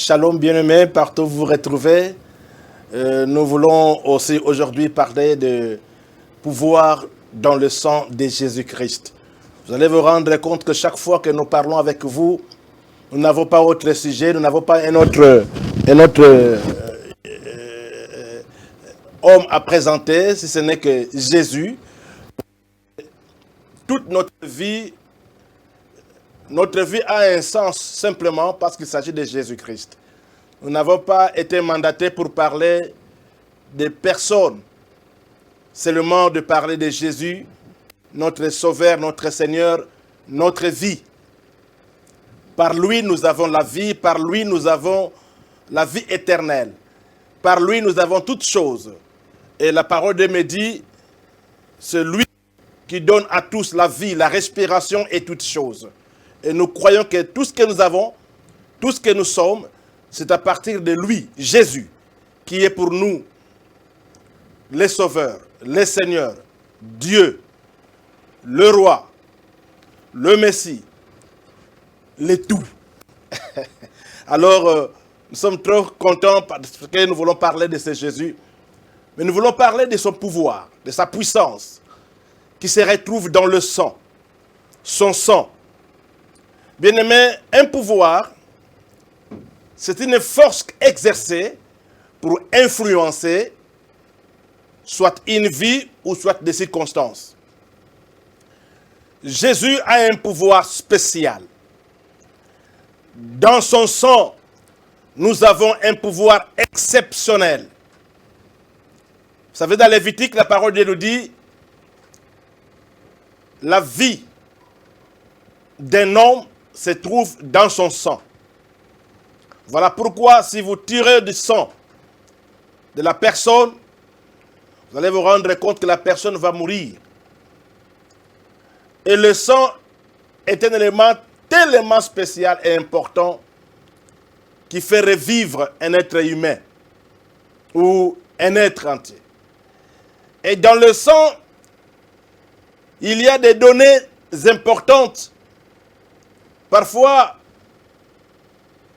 Shalom bien-aimés, partout où vous vous retrouvez. Nous voulons aussi aujourd'hui parler de pouvoir dans le sang de Jésus-Christ. Vous allez vous rendre compte que chaque fois que nous parlons avec vous, nous n'avons pas autre sujet, nous n'avons pas un autre homme à présenter, si ce n'est que Jésus. Toute notre vie a un sens simplement parce qu'il s'agit de Jésus-Christ. Nous n'avons pas été mandatés pour parler de personnes, seulement de parler de Jésus, notre Sauveur, notre Seigneur, notre vie. Par lui, nous avons la vie, par lui, nous avons la vie éternelle. Par lui, nous avons toutes choses. Et la parole de me dit, c'est lui qui donne à tous la vie, la respiration et toutes choses. Et nous croyons que tout ce que nous avons, tout ce que nous sommes, c'est à partir de lui, Jésus, qui est pour nous le Sauveur, le Seigneur, Dieu, le Roi, le Messie, le tout. Alors, nous sommes trop contents parce que nous voulons parler de ce Jésus, mais nous voulons parler de son pouvoir, de sa puissance, qui se retrouve dans le sang, son sang. Bien-aimé, un pouvoir, c'est une force exercée pour influencer soit une vie ou soit des circonstances. Jésus a un pouvoir spécial. Dans son sang, nous avons un pouvoir exceptionnel. Vous savez, dans Lévitique, la parole de Dieu nous dit la vie d'un homme se trouve dans son sang. Voilà pourquoi si vous tirez du sang de la personne, vous allez vous rendre compte que la personne va mourir. Et le sang est un élément tellement spécial et important qui fait revivre un être humain ou un être entier. Et dans le sang, il y a des données importantes. Parfois,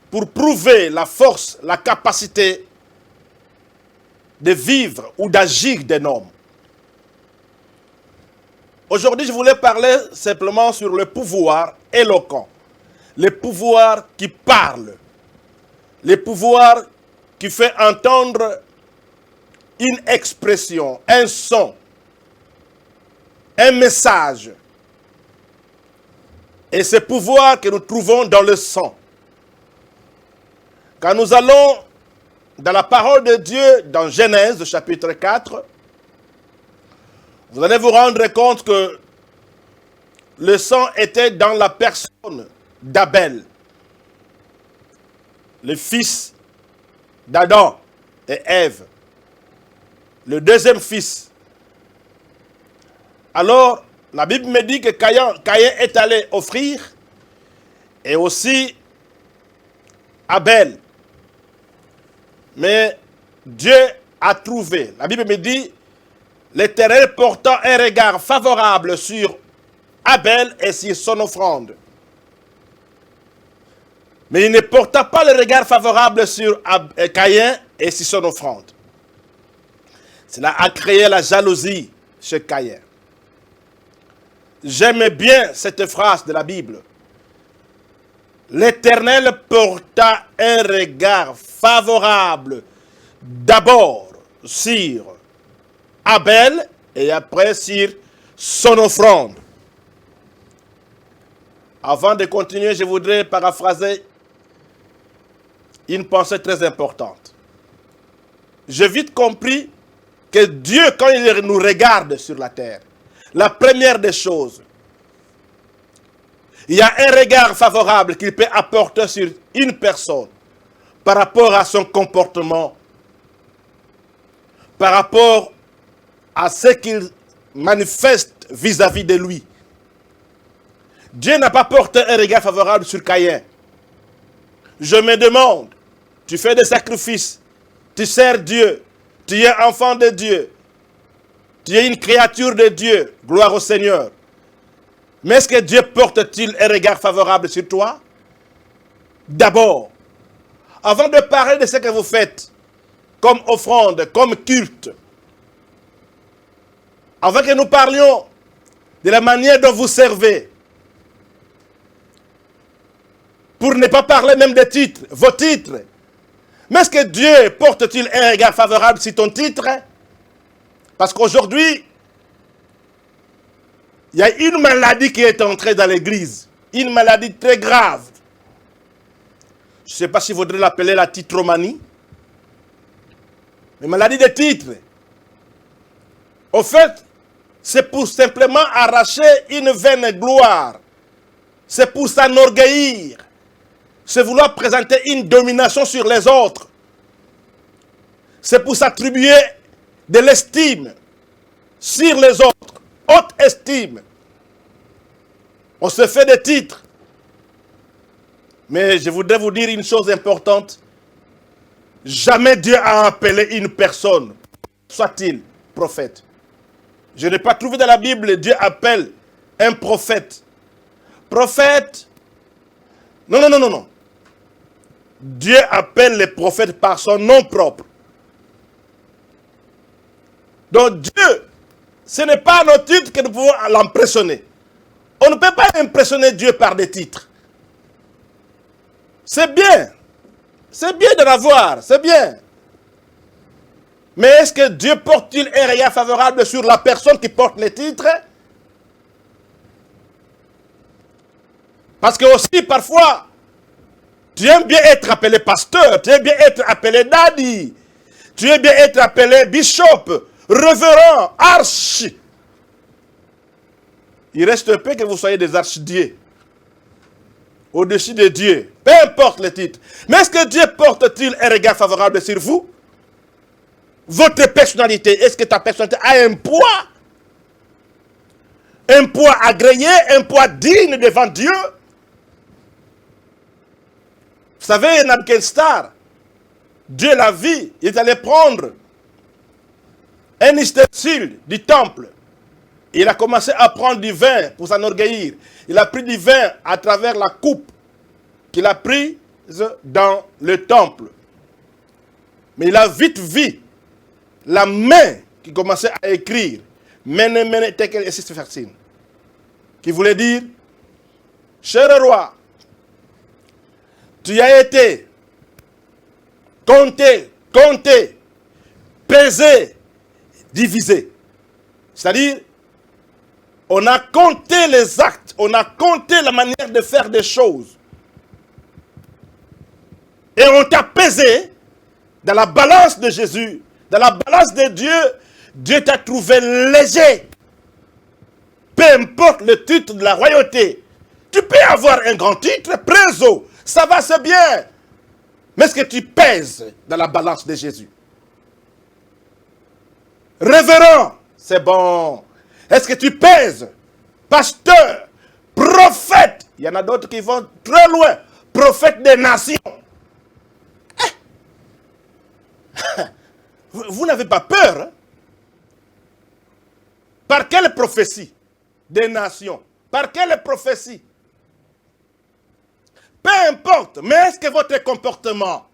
pour prouver la force, la capacité de vivre ou d'agir d'un homme. Aujourd'hui, je voulais parler simplement sur le pouvoir éloquent, le pouvoir qui parle, le pouvoir qui fait entendre une expression, un son, un message. Et ce pouvoir que nous trouvons dans le sang. Quand nous allons dans la parole de Dieu, dans Genèse, chapitre 4, vous allez vous rendre compte que le sang était dans la personne d'Abel, le fils d'Adam et Ève, le deuxième fils. Alors, la Bible me dit que Caïn est allé offrir, et aussi Abel. Mais Dieu a trouvé, la Bible me dit, l'Éternel portant un regard favorable sur Abel et sur son offrande. Mais il ne porta pas le regard favorable sur Caïn et sur son offrande. Cela a créé la jalousie chez Caïn. J'aime bien cette phrase de la Bible. L'Éternel porta un regard favorable d'abord sur Abel et après sur son offrande. Avant de continuer, je voudrais paraphraser une pensée très importante. J'ai vite compris que Dieu, quand il nous regarde sur la terre, la première des choses, il y a un regard favorable qu'il peut apporter sur une personne par rapport à son comportement, par rapport à ce qu'il manifeste vis-à-vis de lui. Dieu n'a pas porté un regard favorable sur Caïn. Je me demande, tu fais des sacrifices, tu sers Dieu, tu es enfant de Dieu, tu es une créature de Dieu, gloire au Seigneur. Mais est-ce que Dieu porte-t-il un regard favorable sur toi? D'abord, avant de parler de ce que vous faites, comme offrande, comme culte, avant que nous parlions de la manière dont vous servez, pour ne pas parler même des titres, vos titres. Mais est-ce que Dieu porte-t-il un regard favorable sur ton titre? Parce qu'aujourd'hui, il y a une maladie qui est entrée dans l'église. Une maladie très grave. Je ne sais pas si vous voudrez l'appeler la titromanie. Mais maladie des titres. Au fait, c'est pour simplement arracher une vaine gloire. C'est pour s'enorgueillir. C'est vouloir présenter une domination sur les autres. C'est pour s'attribuer de l'estime sur les autres. Haute estime. On se fait des titres. Mais je voudrais vous dire une chose importante. Jamais Dieu a appelé une personne, soit-il prophète. Je n'ai pas trouvé dans la Bible, Dieu appelle un prophète. Prophète. Non, non, non, non, non. Dieu appelle les prophètes par son nom propre. Donc Dieu, ce n'est pas nos titres que nous pouvons l'impressionner. On ne peut pas impressionner Dieu par des titres. C'est bien. C'est bien de l'avoir, c'est bien. Mais est-ce que Dieu porte-t-il un regard favorable sur la personne qui porte les titres? Parce que aussi, parfois, tu aimes bien être appelé pasteur, tu aimes bien être appelé daddy, tu aimes bien être appelé bishop, révérend, archi. Il reste peu que vous soyez des archidieux. Au-dessus de Dieu, peu importe le titre. Mais est-ce que Dieu porte-t-il un regard favorable sur vous? Votre personnalité, est-ce que ta personnalité a un poids? Un poids agréé, un poids digne devant Dieu? Vous savez, Nabuchodonosor, Dieu l'a vu, il est allé prendre un ustensile du temple. Il a commencé à prendre du vin pour s'enorgueillir. Il a pris du vin à travers la coupe qu'il a prise dans le temple. Mais il a vite vu la main qui commençait à écrire Mene Mene Tekel et Sisfersin, qui voulait dire, cher roi, tu as été compté, pesé, divisé. C'est-à-dire, on a compté les actes, on a compté la manière de faire des choses. Et on t'a pesé dans la balance de Jésus, dans la balance de Dieu. Dieu t'a trouvé léger. Peu importe le titre de la royauté. Tu peux avoir un grand titre, préso, ça va, c'est bien. Mais est-ce que tu pèses dans la balance de Jésus? Révérend, c'est bon. Est-ce que tu pèses? Pasteur, prophète. Il y en a d'autres qui vont très loin. Prophète des nations. Vous n'avez pas peur, hein? Par quelle prophétie des nations? Par quelle prophétie? Peu importe, mais est-ce que votre comportement,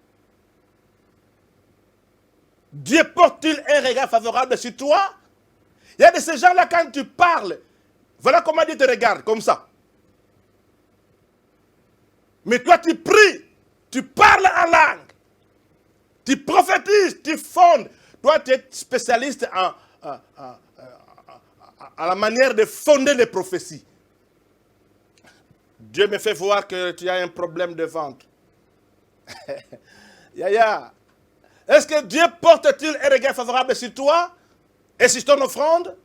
Dieu porte-t-il un regard favorable sur toi? Il y a de ces gens-là, quand tu parles, voilà comment Dieu te regarde, comme ça. Mais toi, tu pries, tu parles en langue, tu prophétises, tu fondes. Toi, tu es spécialiste à la manière de fonder les prophéties. Dieu me fait voir que tu as un problème de ventre. Yaya, est-ce que Dieu porte-t-il un regard favorable sur toi et sur ton offrande?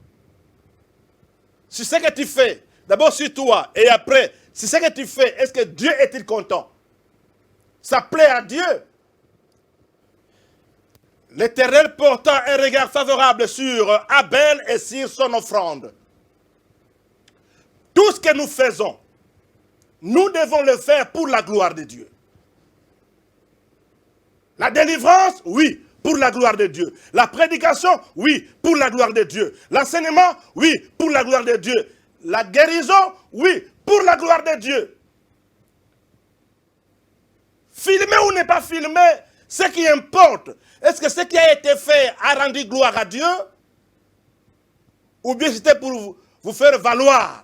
Sur ce que tu fais, d'abord sur toi et après, sur ce que tu fais, est-ce que Dieu est-il content? Ça plaît à Dieu. L'Éternel portant un regard favorable sur Abel et sur son offrande. Tout ce que nous faisons, nous devons le faire pour la gloire de Dieu. La délivrance, oui, pour la gloire de Dieu. La prédication, oui, pour la gloire de Dieu. L'enseignement, oui, pour la gloire de Dieu. La guérison, oui, pour la gloire de Dieu. Filmé ou n'est pas filmé, ce qui importe, est-ce que ce qui a été fait a rendu gloire à Dieu? Ou bien c'était pour vous faire valoir?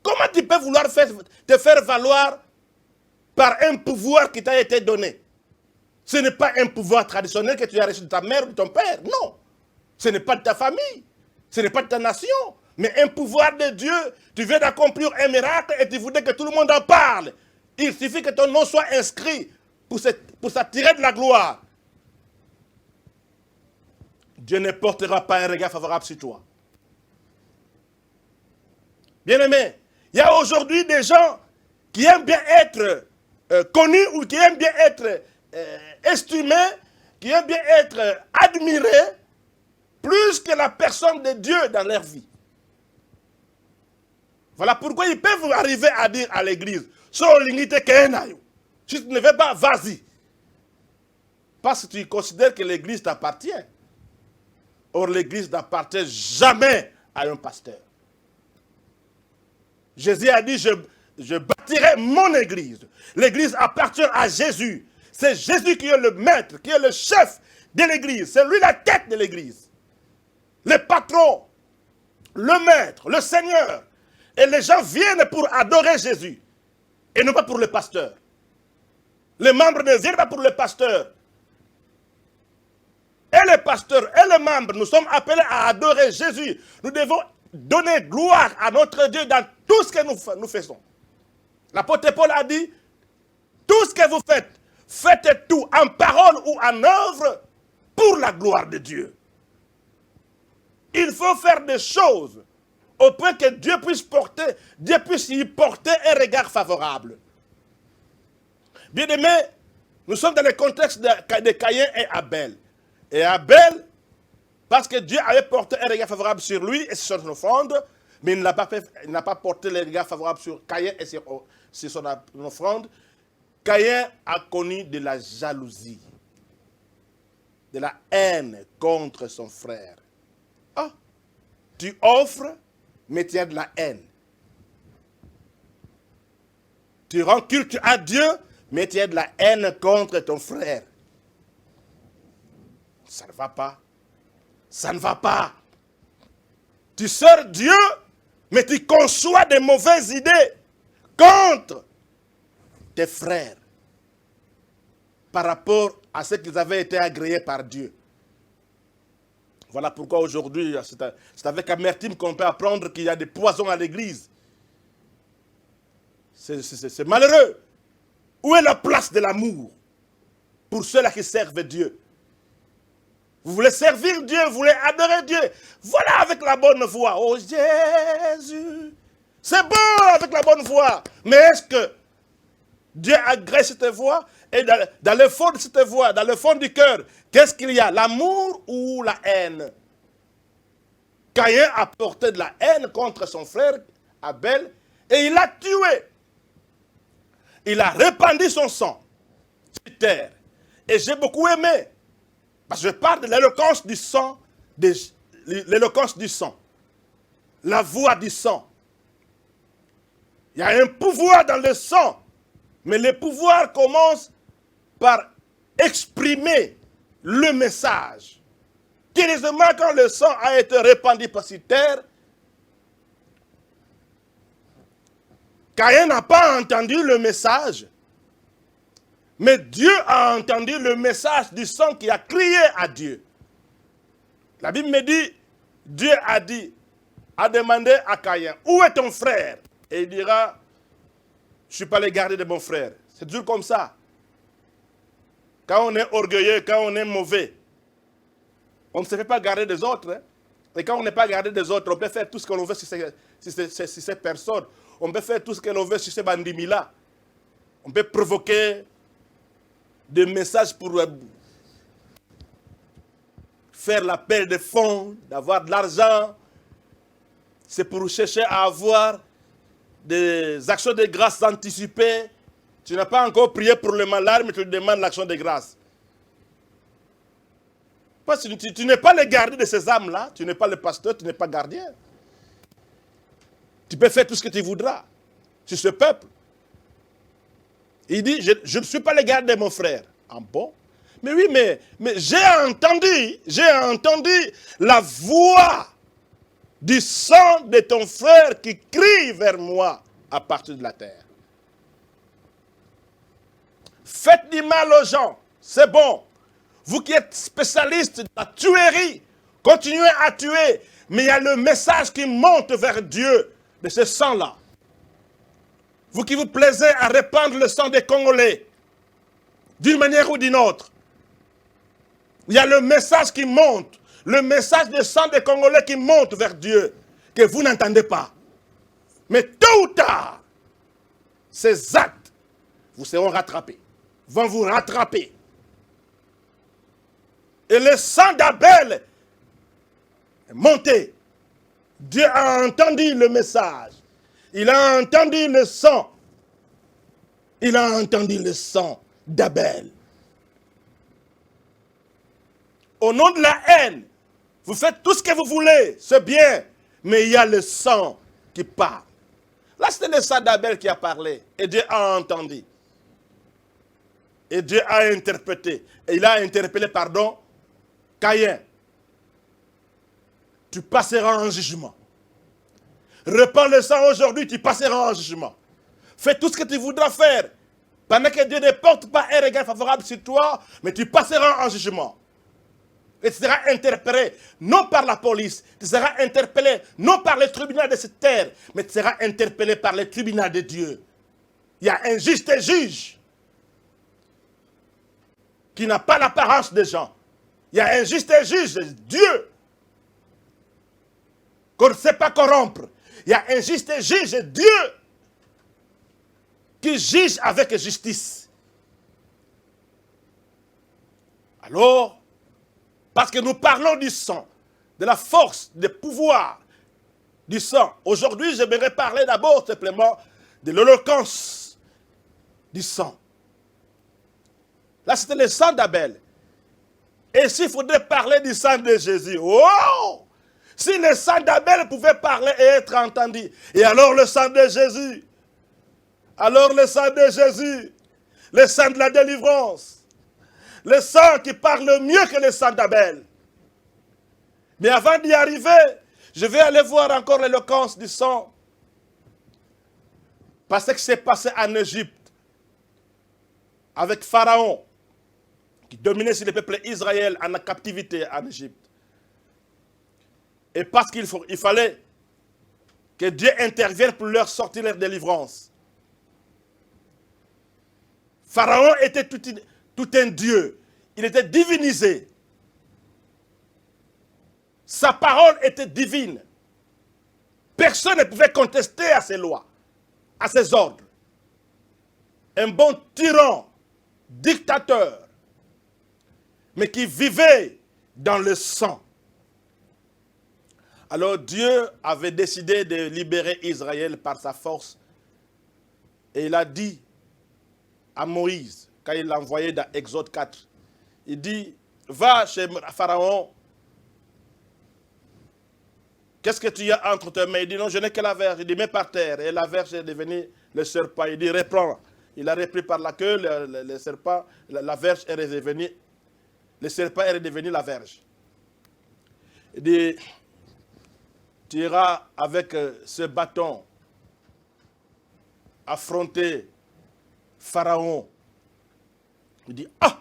Comment tu peux vouloir te faire valoir par un pouvoir qui t'a été donné? Ce n'est pas un pouvoir traditionnel que tu as reçu de ta mère ou de ton père, non. Ce n'est pas de ta famille, ce n'est pas de ta nation, mais un pouvoir de Dieu. Tu viens d'accomplir un miracle et tu voudrais que tout le monde en parle. Il suffit que ton nom soit inscrit pour s'attirer de la gloire. Dieu ne portera pas un regard favorable sur toi. Bien-aimé, il y a aujourd'hui des gens qui aiment bien être connus ou qui aiment bien être estimés, qui aiment bien être admirés, plus que la personne de Dieu dans leur vie. Voilà pourquoi ils peuvent arriver à dire à l'église, si tu ne veux pas, vas-y. Parce que tu considères que l'église t'appartient. Or, l'église n'appartient jamais à un pasteur. Jésus a dit, je bâtirai mon église. L'église appartient à Jésus. C'est Jésus qui est le maître, qui est le chef de l'église. C'est lui la tête de l'église. Le patron, le maître, le Seigneur. Et les gens viennent pour adorer Jésus. Et non pas pour le pasteur. Les membres ne viennent pas pour le pasteur. Et les pasteurs et les membres, nous sommes appelés à adorer Jésus. Nous devons donner gloire à notre Dieu dans tout ce que nous faisons. L'apôtre Paul a dit, tout ce que vous faites, faites tout en parole ou en œuvre pour la gloire de Dieu. Il faut faire des choses au point que Dieu puisse y porter un regard favorable. Bien-aimés, nous sommes dans le contexte de Caïn et Abel. Et Abel, parce que Dieu avait porté un regard favorable sur lui et sur son offrande, mais il n'a pas porté le regard favorable sur Caïn et sur son offrande. Caïn a connu de la jalousie, de la haine contre son frère. Ah, tu offres, mais tu as de la haine. Tu rends culte à Dieu, mais tu as de la haine contre ton frère. Ça ne va pas. Ça ne va pas. Tu sers Dieu, mais tu conçois des mauvaises idées contre tes frères par rapport à ce qu'ils avaient été agréés par Dieu. Voilà pourquoi aujourd'hui, c'est avec amertume qu'on peut apprendre qu'il y a des poisons à l'église. C'est malheureux. Où est la place de l'amour pour ceux-là qui servent Dieu? Vous voulez servir Dieu, vous voulez adorer Dieu. Voilà avec la bonne voix. Oh Jésus. C'est bon avec la bonne voix. Mais est-ce que Dieu agrée cette voix? Et dans le fond de cette voix, dans le fond du cœur, qu'est-ce qu'il y a? L'amour ou la haine? Caïn a porté de la haine contre son frère Abel et il l'a tué. Il a répandu son sang sur terre. Et j'ai beaucoup aimé. Parce que je parle de l'éloquence du sang, l'éloquence du sang, la voix du sang. Il y a un pouvoir dans le sang, mais le pouvoir commence par exprimer le message. Curieusement, quand le sang a été répandu par cette terre, Caïn n'a pas entendu le message. Mais Dieu a entendu le message du sang qui a crié à Dieu. La Bible me dit, Dieu a demandé à Caïn, où est ton frère? Et il dira, je ne suis pas le gardien de mon frère. C'est toujours comme ça. Quand on est orgueilleux, quand on est mauvais, on ne se fait pas garder des autres. Hein? Et quand on n'est pas gardé des autres, on peut faire tout ce que l'on veut sur ces personnes. On peut faire tout ce que l'on veut sur ces bandits-là. On peut provoquer des messages pour faire l'appel de fonds, d'avoir de l'argent. C'est pour chercher à avoir des actions de grâce anticipées. Tu n'as pas encore prié pour le malade, mais tu lui demandes l'action de grâce. Parce que tu n'es pas le gardien de ces âmes-là, tu n'es pas le pasteur, tu n'es pas gardien. Tu peux faire tout ce que tu voudras sur ce peuple. Il dit, je ne suis pas l'égal de mon frère. Ah bon? Mais oui, mais j'ai entendu la voix du sang de ton frère qui crie vers moi à partir de la terre. Faites du mal aux gens, c'est bon. Vous qui êtes spécialiste de la tuerie, continuez à tuer. Mais il y a le message qui monte vers Dieu de ce sang-là. Vous qui vous plaisez à répandre le sang des Congolais, d'une manière ou d'une autre, il y a le message qui monte, le message du sang des Congolais qui monte vers Dieu, que vous n'entendez pas. Mais tôt ou tard, ces actes vous seront rattrapés, vont vous rattraper. Et le sang d'Abel est monté. Dieu a entendu le message. Il a entendu le sang. Il a entendu le sang d'Abel. Au nom de la haine, vous faites tout ce que vous voulez, c'est bien, mais il y a le sang qui parle. Là, c'était le sang d'Abel qui a parlé, et Dieu a entendu. Et Dieu a interprété. Et il a interpellé, Caïn. Tu passeras en jugement. Répands le sang aujourd'hui, tu passeras en jugement. Fais tout ce que tu voudras faire. Pendant que Dieu ne porte pas un regard favorable sur toi, mais tu passeras en jugement. Et tu seras interpellé, non par la police, tu seras interpellé, non par le tribunal de cette terre, mais tu seras interpellé par le tribunal de Dieu. Il y a un juste juge qui n'a pas l'apparence des gens. Il y a un juste juge, Dieu, qu'on ne sait pas corrompre. Il y a un juste juge, Dieu, qui juge avec justice. Alors, parce que nous parlons du sang, de la force, du pouvoir du sang. Aujourd'hui, j'aimerais parler d'abord simplement de l'éloquence du sang. Là, c'était le sang d'Abel. Et s'il faudrait parler du sang de Jésus, oh! Si le sang d'Abel pouvait parler et être entendu, et alors le sang de Jésus, alors le sang de Jésus, le sang de la délivrance, le sang qui parle mieux que le sang d'Abel. Mais avant d'y arriver, je vais aller voir encore l'éloquence du sang. Parce que c'est passé en Égypte, avec Pharaon, qui dominait sur le peuple Israël en captivité en Égypte. Et parce qu'il fallait que Dieu intervienne pour leur sortir leur délivrance. Pharaon était tout un dieu. Il était divinisé. Sa parole était divine. Personne ne pouvait contester à ses lois, à ses ordres. Un bon tyran, dictateur, mais qui vivait dans le sang. Alors Dieu avait décidé de libérer Israël par sa force. Et il a dit à Moïse, quand il l'a envoyé dans Exode 4, il dit, va chez Pharaon. Qu'est-ce que tu as entre tes mains? Il dit, non, je n'ai que la verge. Il dit, mets par terre. Et la verge est devenue le serpent. Il dit, reprends. Il a repris par la queue, le serpent, la verge est redevenue, le serpent est redevenu la verge. Il dit, tu iras avec ce bâton affronter Pharaon. Il dit, ah,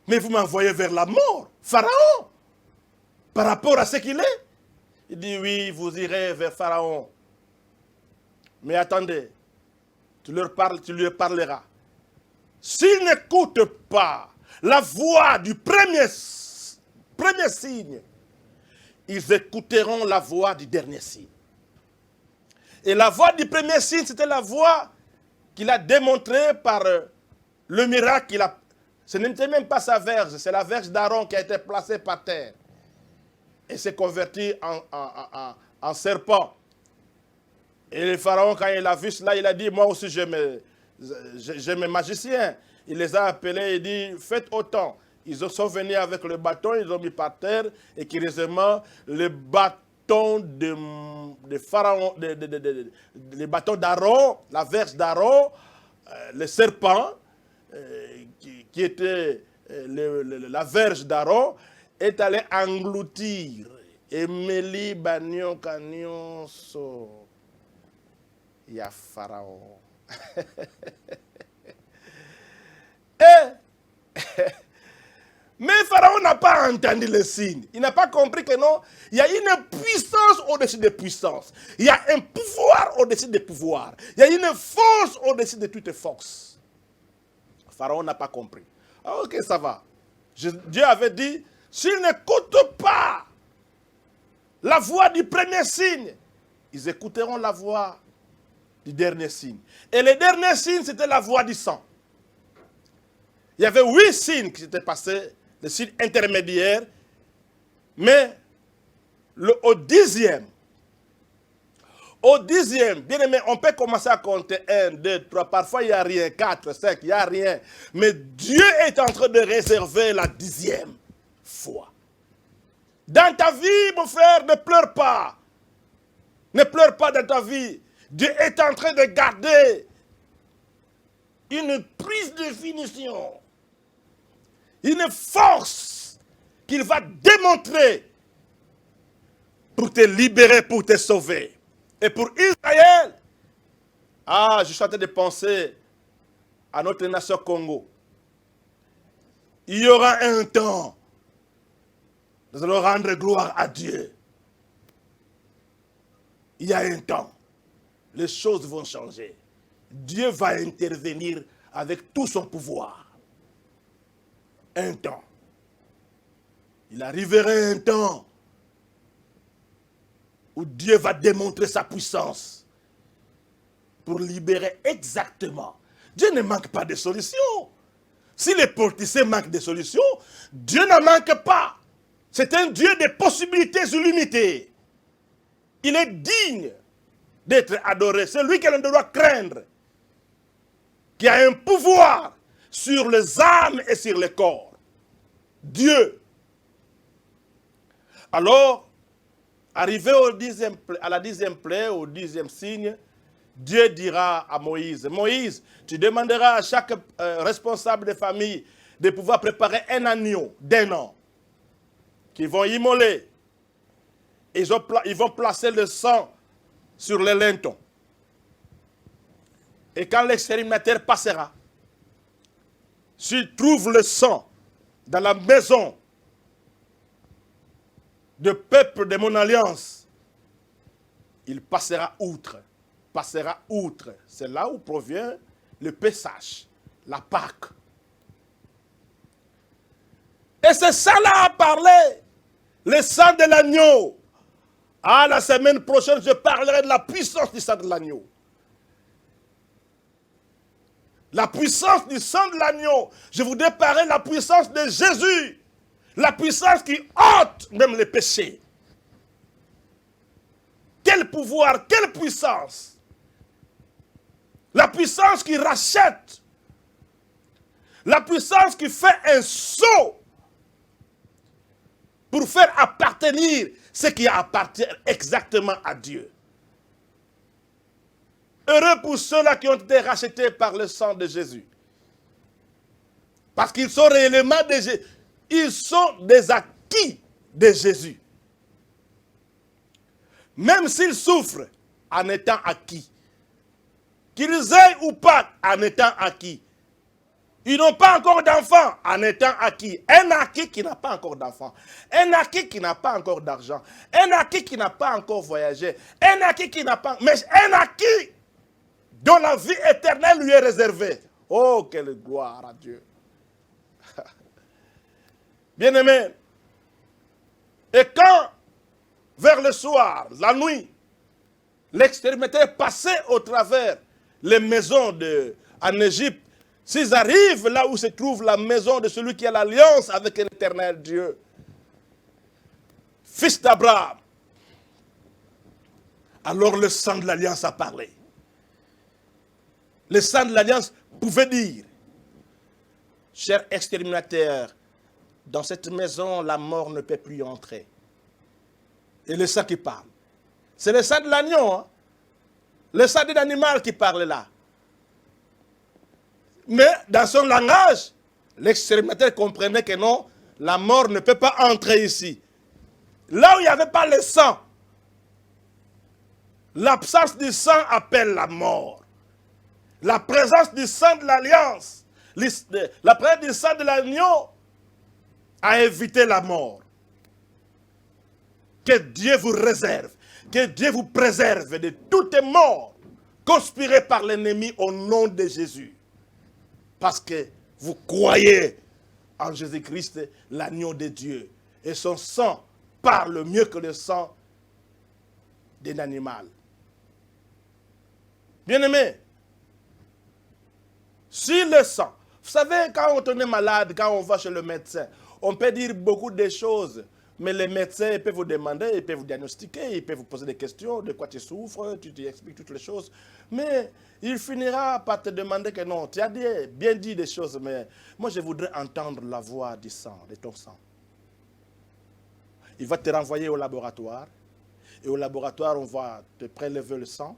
mais vous m'envoyez vers la mort, Pharaon, par rapport à ce qu'il est. Il dit, oui, vous irez vers Pharaon. Mais attendez, tu lui parleras. S'il n'écoute pas la voix du premier signe, ils écouteront la voix du dernier signe. Et la voix du premier signe, c'était la voix qu'il a démontrée par le miracle qu'il a. Ce n'était même pas sa verge, c'est la verge d'Aaron qui a été placée par terre. Et s'est converti en serpent. Et le pharaon, quand il a vu cela, il a dit, moi aussi j'ai mes magiciens. Il les a appelés et dit, faites autant. Ils sont venus avec le bâton, ils ont mis par terre, et curieusement, le bâton de Pharaon, le bâton d'Aaron, la verge d'Aaron, le serpent, qui était la verge d'Aaron, est allé engloutir. Emeli banyon kanyon so. Il y a Pharaon. Mais Pharaon n'a pas entendu le signe. Il n'a pas compris que non, il y a une puissance au-dessus des puissances. Il y a un pouvoir au-dessus des pouvoirs. Il y a une force au-dessus de toutes forces. Pharaon n'a pas compris. Ah, ok, ça va. Dieu avait dit, s'ils n'écoutent pas la voix du premier signe, ils écouteront la voix du dernier signe. Et le dernier signe, c'était la voix du sang. Il y avait 8 signes qui s'étaient passés, les signes intermédiaires, mais au dixième, bien aimé, on peut commencer à compter 1, 2, 3, parfois il n'y a rien, 4, 5, il n'y a rien, mais Dieu est en train de réserver la 10e fois. Dans ta vie, mon frère, ne pleure pas. Ne pleure pas dans ta vie. Dieu est en train de garder une prise de finition, une force qu'il va démontrer pour te libérer, pour te sauver. Et pour Israël, je suis en train de penser à notre nation Congo. Il y aura un temps, nous allons rendre gloire à Dieu. Il y a un temps, les choses vont changer. Dieu va intervenir avec tout son pouvoir. Un temps. Il arrivera un temps où Dieu va démontrer sa puissance pour libérer exactement. Dieu ne manque pas de solutions. Si les politiciens manquent de solutions, Dieu n'en manque pas. C'est un Dieu des possibilités illimitées. Il est digne d'être adoré. C'est lui que l'on doit craindre, qui a un pouvoir sur les âmes et sur les corps. Dieu. Alors, arrivé à la 10e plaie, au 10e signe, Dieu dira à Moïse, Moïse, tu demanderas à chaque responsable de famille de pouvoir préparer un agneau d'1 an, qu'ils vont immoler. Ils vont placer le sang sur les lintons. Et quand l'exterminateur passera, s'il trouve le sang dans la maison de peuple de mon alliance, il passera outre. Passera outre. C'est là où provient le Pessach, la Pâque. Et c'est ça là à parler, le sang de l'agneau. La semaine prochaine, je parlerai de la puissance du sang de l'agneau. La puissance du sang de l'agneau. Je voudrais parler de la puissance de Jésus. La puissance qui ôte même les péchés. Quel pouvoir, quelle puissance. La puissance qui rachète. La puissance qui fait un saut pour faire appartenir ce qui appartient exactement à Dieu. Heureux pour ceux-là qui ont été rachetés par le sang de Jésus. Parce qu'ils sont réellement des Jésus. Ils sont des acquis de Jésus. Même s'ils souffrent en étant acquis. Qu'ils aient ou pas en étant acquis. Ils n'ont pas encore d'enfants en étant acquis. Un acquis qui n'a pas encore d'enfants. Un acquis qui n'a pas encore d'argent. Un acquis qui n'a pas encore voyagé. Un acquis qui n'a pas... Mais un acquis dont la vie éternelle lui est réservée. Oh, quelle gloire à Dieu. Bien-aimés. Et quand, vers le soir, la nuit, l'exterminateur passait au travers les maisons en Égypte, s'ils arrivent là où se trouve la maison de celui qui a l'alliance avec l'éternel Dieu, fils d'Abraham, alors le sang de l'alliance a parlé. Le sang de l'alliance pouvait dire, cher exterminateur, dans cette maison, la mort ne peut plus entrer. Et le sang qui parle. C'est le sang de l'agneau, hein? Le sang de l'animal qui parle là. Mais dans son langage, l'expérimentateur comprenait que non, la mort ne peut pas entrer ici. Là où il n'y avait pas le sang, l'absence du sang appelle la mort. La présence du sang de l'alliance, la présence du sang de l'agneau a évité la mort. Que Dieu vous réserve, que Dieu vous préserve de toute mort conspirée par l'ennemi au nom de Jésus. Parce que vous croyez en Jésus-Christ, l'agneau de Dieu. Et son sang parle mieux que le sang d'un animal. Bien-aimés, si le sang, vous savez, quand on est malade, quand on va chez le médecin, on peut dire beaucoup de choses, mais les médecins ils peuvent vous demander, ils peuvent vous diagnostiquer, ils peuvent vous poser des questions, de quoi tu souffres, tu expliques toutes les choses, mais il finira par te demander que non, tu as bien dit des choses, mais moi je voudrais entendre la voix du sang, de ton sang. Il va te renvoyer au laboratoire, et au laboratoire on va te prélever le sang,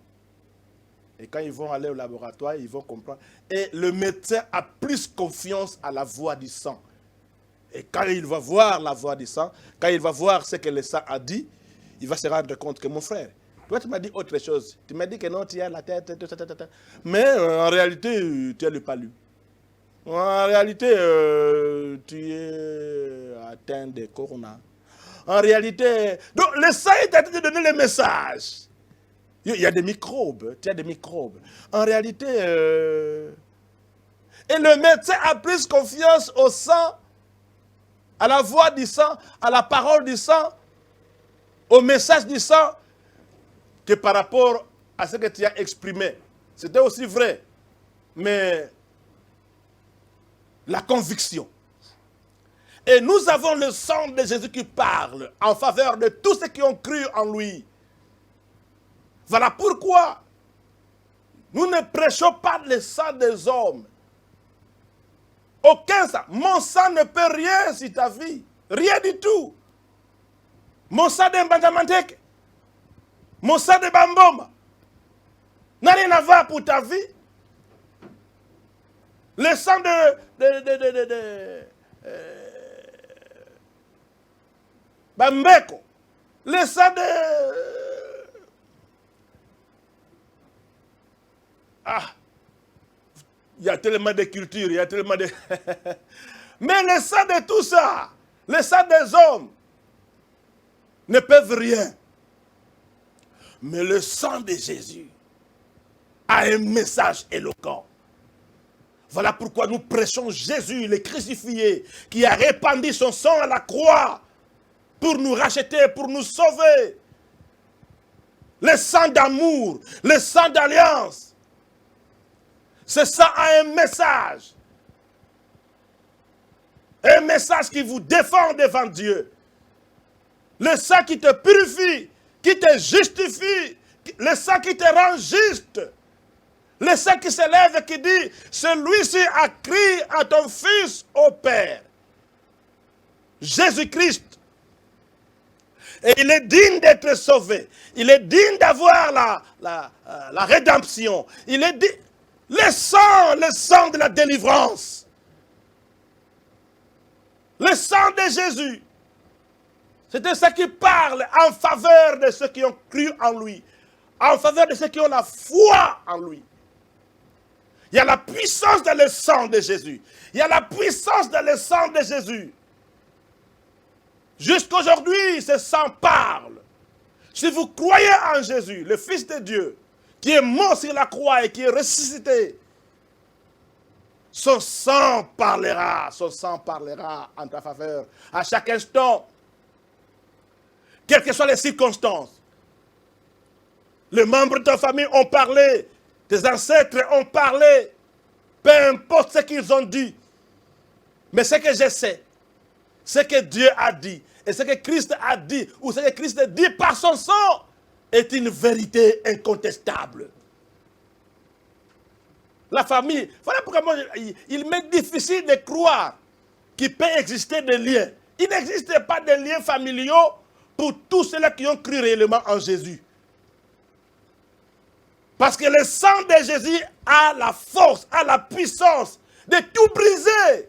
et quand ils vont aller au laboratoire, ils vont comprendre. Et le médecin a plus confiance à la voix du sang. Et quand il va voir la voix du sang, quand il va voir ce que le sang a dit, il va se rendre compte que mon frère, toi tu m'as dit autre chose. Tu m'as dit que non, tu as la tête, mais en réalité, tu as le palu. En réalité, tu es atteint de corona. En réalité, donc le sang est en train de donner le message. Il y a des microbes, tu as des microbes. En réalité, et le médecin a plus confiance au sang, à la voix du sang, à la parole du sang, au message du sang, que par rapport à ce que tu as exprimé. C'était aussi vrai. Mais la conviction. Et nous avons le sang de Jésus qui parle en faveur de tous ceux qui ont cru en lui. Voilà pourquoi nous ne prêchons pas le sang des hommes. Aucun sang. Mon sang ne peut rien sur ta vie. Rien du tout. Mon sang de Mbandamanteke, mon sang de Bamboma, n'a rien à voir pour ta vie. Le sang de Bambeko, le sang de... il y a tellement de cultures, il y a tellement de... Mais le sang de tout ça, le sang des hommes, ne peuvent rien. Mais le sang de Jésus a un message éloquent. Voilà pourquoi nous prêchons Jésus, le crucifié, qui a répandu son sang à la croix pour nous racheter, pour nous sauver. Le sang d'amour, le sang d'alliance. Ce sang a un message. Un message qui vous défend devant Dieu. Le sang qui te purifie, qui te justifie, le sang qui te rend juste. Le sang qui se lève et qui dit, celui-ci a crié à ton Fils au Père. Jésus-Christ. Et il est digne d'être sauvé. Il est digne d'avoir la rédemption. Il est digne. Le sang de la délivrance. Le sang de Jésus. C'était ça qui parle en faveur de ceux qui ont cru en lui. En faveur de ceux qui ont la foi en lui. Il y a la puissance dans le sang de Jésus. Il y a la puissance dans le sang de Jésus. Jusqu'aujourd'hui, ce sang parle. Si vous croyez en Jésus, le Fils de Dieu, qui est mort sur la croix et qui est ressuscité, son sang parlera en ta faveur à chaque instant, quelles que soient les circonstances. Les membres de ta famille ont parlé, tes ancêtres ont parlé, peu importe ce qu'ils ont dit. Mais ce que je sais, ce que Dieu a dit, et ce que Christ a dit, ou ce que Christ dit par son sang, est une vérité incontestable. La famille, voilà pourquoi moi, il m'est difficile de croire qu'il peut exister des liens. Il n'existe pas de liens familiaux pour tous ceux-là qui ont cru réellement en Jésus. Parce que le sang de Jésus a la force, a la puissance de tout briser.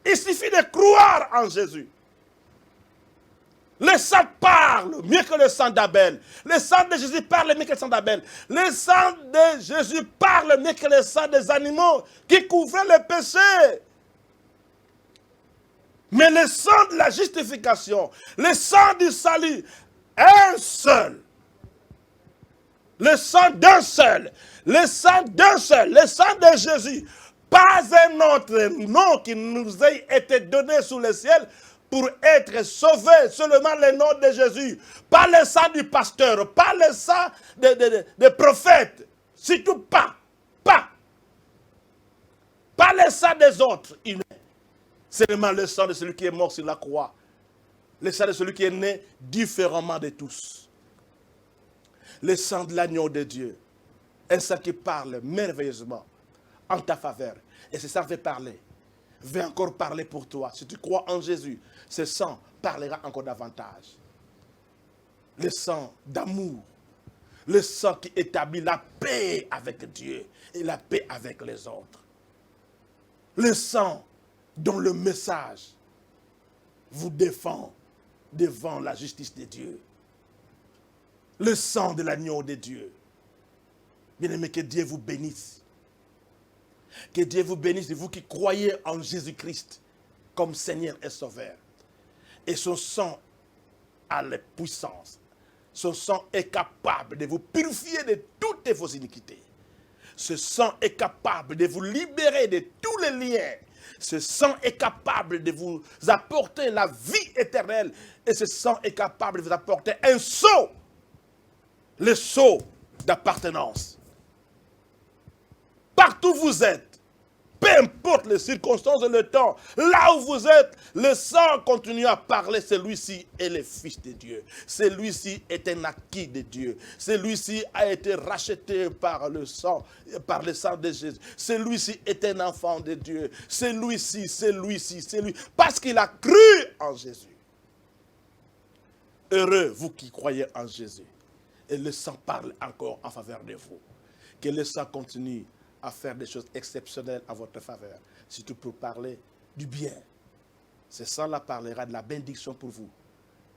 Il suffit de croire en Jésus. Le sang parle mieux que le sang d'Abel. Le sang de Jésus parle mieux que le sang d'Abel. Le sang de Jésus parle mieux que le sang des animaux qui couvraient le péché. Mais le sang de la justification, le sang du salut, un seul. Le sang d'un seul. Le sang d'un seul. Le sang de Jésus. Pas un autre nom qui nous ait été donné sous le ciel pour être sauvés. Seulement le nom de Jésus. Pas le sang du pasteur. Pas le sang des prophètes. Surtout pas. Pas. Pas le sang des autres humains. Seulement le sang de celui qui est mort sur la croix. Le sang de celui qui est né différemment de tous. Le sang de l'agneau de Dieu. Un sang qui parle merveilleusement en ta faveur. Et ce sang fait parler. Va encore parler pour toi. Si tu crois en Jésus, ce sang parlera encore davantage. Le sang d'amour. Le sang qui établit la paix avec Dieu et la paix avec les autres. Le sang dont le message vous défend devant la justice de Dieu. Le sang de l'agneau de Dieu. Bien-aimé, que Dieu vous bénisse. Que Dieu vous bénisse, vous qui croyez en Jésus-Christ comme Seigneur et Sauveur. Et son sang a la puissance. Son sang est capable de vous purifier de toutes vos iniquités. Ce sang est capable de vous libérer de tous les liens. Ce sang est capable de vous apporter la vie éternelle. Et ce sang est capable de vous apporter un sceau. Le sceau d'appartenance. Partout où vous êtes, peu importe les circonstances et le temps, là où vous êtes, le sang continue à parler. Celui-ci est le Fils de Dieu. Celui-ci est un acquis de Dieu. Celui-ci a été racheté par le sang de Jésus. Celui-ci est un enfant de Dieu. Celui-ci. Parce qu'il a cru en Jésus. Heureux vous qui croyez en Jésus. Et le sang parle encore en faveur de vous. Que le sang continue à faire des choses exceptionnelles en votre faveur. Surtout pour parler du bien. Ce sang-là parlera de la bénédiction pour vous.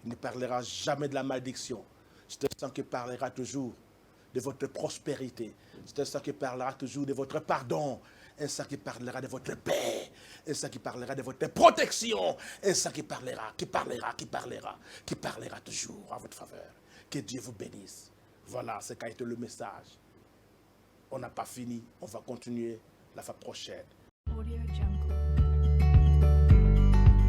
Il ne parlera jamais de la malédiction. C'est un sang qui parlera toujours de votre prospérité. C'est un sang qui parlera toujours de votre pardon. Un sang qui parlera de votre paix. Un sang qui parlera de votre protection. Un sang qui parlera toujours en votre faveur. Que Dieu vous bénisse. Voilà ce qu'a été le message. On n'a pas fini, on va continuer la fois prochaine.